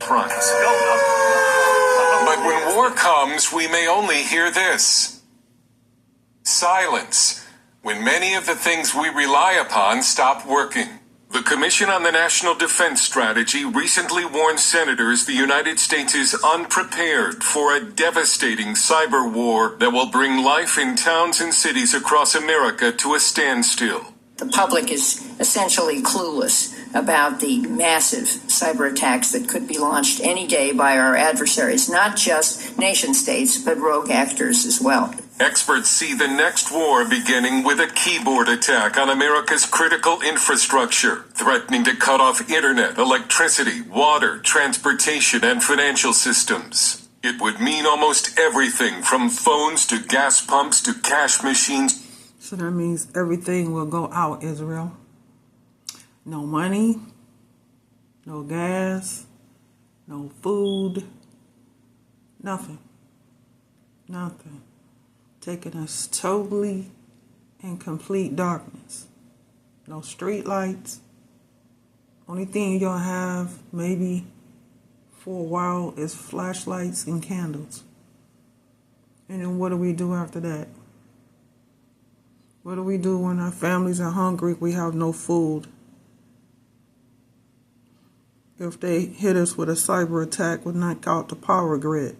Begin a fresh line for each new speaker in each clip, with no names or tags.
front. But when war comes, we may only hear this: silence, when many of the things we rely upon stop working. The Commission on the National Defense Strategy recently warned senators the United States is unprepared for a devastating cyber war that will bring life in towns and cities across America to a standstill.
The public is essentially clueless about the massive cyber attacks that could be launched any day by our adversaries, not just nation states, but rogue actors as well.
Experts see the next war beginning with a keyboard attack on America's critical infrastructure, threatening to cut off internet, electricity, water, transportation, and financial systems. It would mean almost everything from phones to gas pumps to cash machines.
So that means everything will go out, Israel. No money, no gas, no food, nothing. Nothing. Taking us totally in complete darkness. No street lights. Only thing you're gonna have maybe for a while is flashlights and candles. And then what do we do after that? What do we do when our families are hungry? We have no food. If they hit us with a cyber attack, we'll knock out the power grid.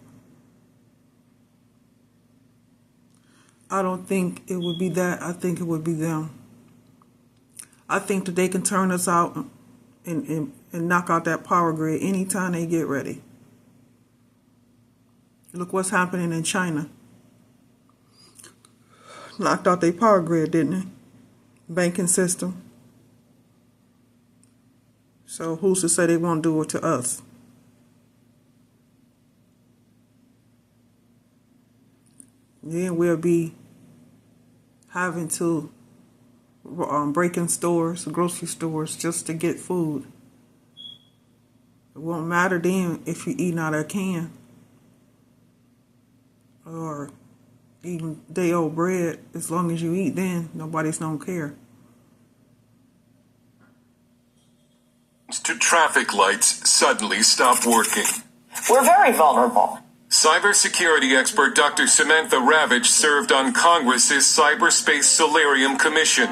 I don't think it would be that. I think it would be them. I think that they can turn us out and knock out that power grid anytime they get ready. Look what's happening in China. Knocked out their power grid, didn't they? Banking system. So who's to say they won't do it to us? Then we'll be having to break in stores, grocery stores, just to get food. It won't matter then if you're eating out of a can or eating day-old bread. As long as you eat, then nobody's don't care.
To traffic lights suddenly stop working.
We're very vulnerable.
Cybersecurity expert Dr. Samantha Ravitch served on Congress's Cyberspace Solarium Commission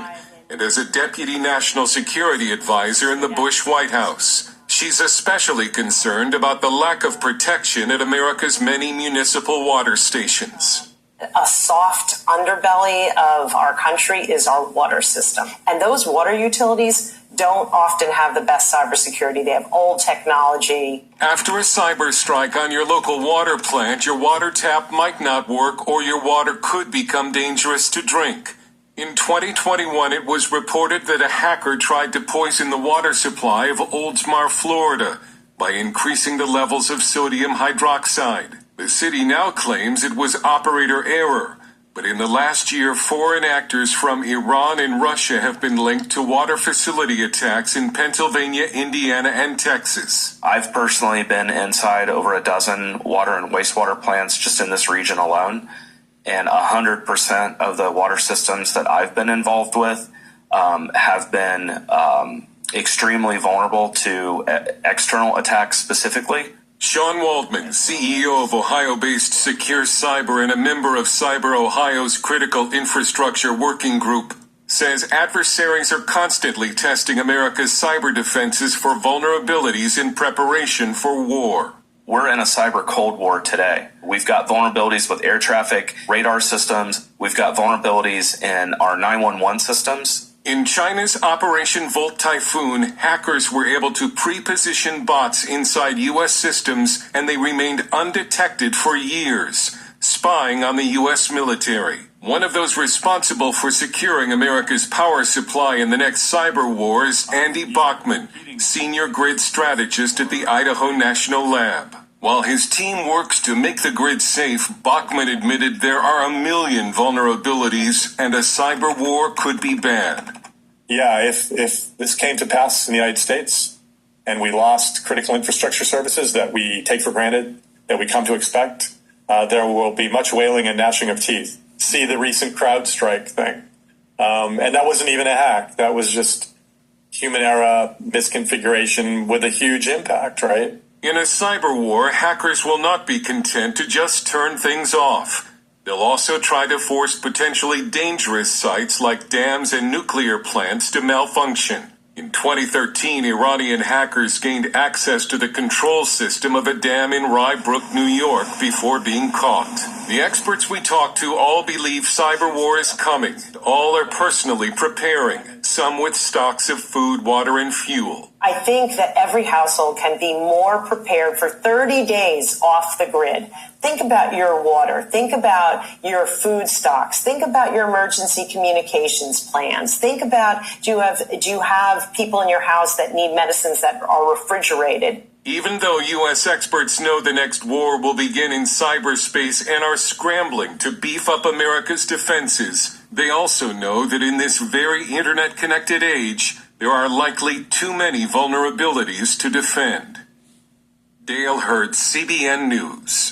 and as a deputy national security advisor in the Bush White House. She's especially concerned about the lack of protection at America's many municipal water stations.
A soft underbelly of our country is our water system. And those water utilities don't often have the best cybersecurity. They have old technology.
After a cyber strike on your local water plant, your water tap might not work or your water could become dangerous to drink. In 2021, it was reported that a hacker tried to poison the water supply of Oldsmar, Florida, by increasing the levels of sodium hydroxide. The city now claims it was operator error. But in the last year, foreign actors from Iran and Russia have been linked to water facility attacks in Pennsylvania, Indiana, and Texas.
I've personally been inside over a dozen water and wastewater plants just in this region alone, and 100% of the water systems that I've been involved with have been extremely vulnerable to external attacks specifically.
Sean Waldman, CEO of Ohio-based Secure Cyber and a member of Cyber Ohio's Critical Infrastructure Working Group, says adversaries are constantly testing America's cyber defenses for vulnerabilities in preparation for war.
We're in a cyber cold war today. We've got vulnerabilities with air traffic, radar systems. We've got vulnerabilities in our 911 systems.
In China's Operation Volt Typhoon, hackers were able to pre-position bots inside U.S. systems, and they remained undetected for years, spying on the U.S. military. One of those responsible for securing America's power supply in the next cyber war is Andy Bachman, senior grid strategist at the Idaho National Lab. While his team works to make the grid safe, Bachman admitted there are a million vulnerabilities and a cyber war could be bad.
Yeah, if this came to pass in the United States and we lost critical infrastructure services that we take for granted, that we come to expect, there will be much wailing and gnashing of teeth. See the recent CrowdStrike thing. And that wasn't even a hack. That was just human error misconfiguration with a huge impact, right?
In a cyber war, hackers will not be content to just turn things off. They'll also try to force potentially dangerous sites like dams and nuclear plants to malfunction. In 2013, Iranian hackers gained access to the control system of a dam in Rye Brook, New York, before being caught. The experts we talked to all believe cyber war is coming. All are personally preparing, some with stocks of food, water, and fuel.
I think that every household can be more prepared for 30 days off the grid. Think about your water. Think about your food stocks. Think about your emergency communications plans. Think about, do you have people in your house that need medicines that are refrigerated?
Even though U.S. experts know the next war will begin in cyberspace and are scrambling to beef up America's defenses, they also know that in this very internet-connected age, there are likely too many vulnerabilities to defend. Dale Hurd, CBN News.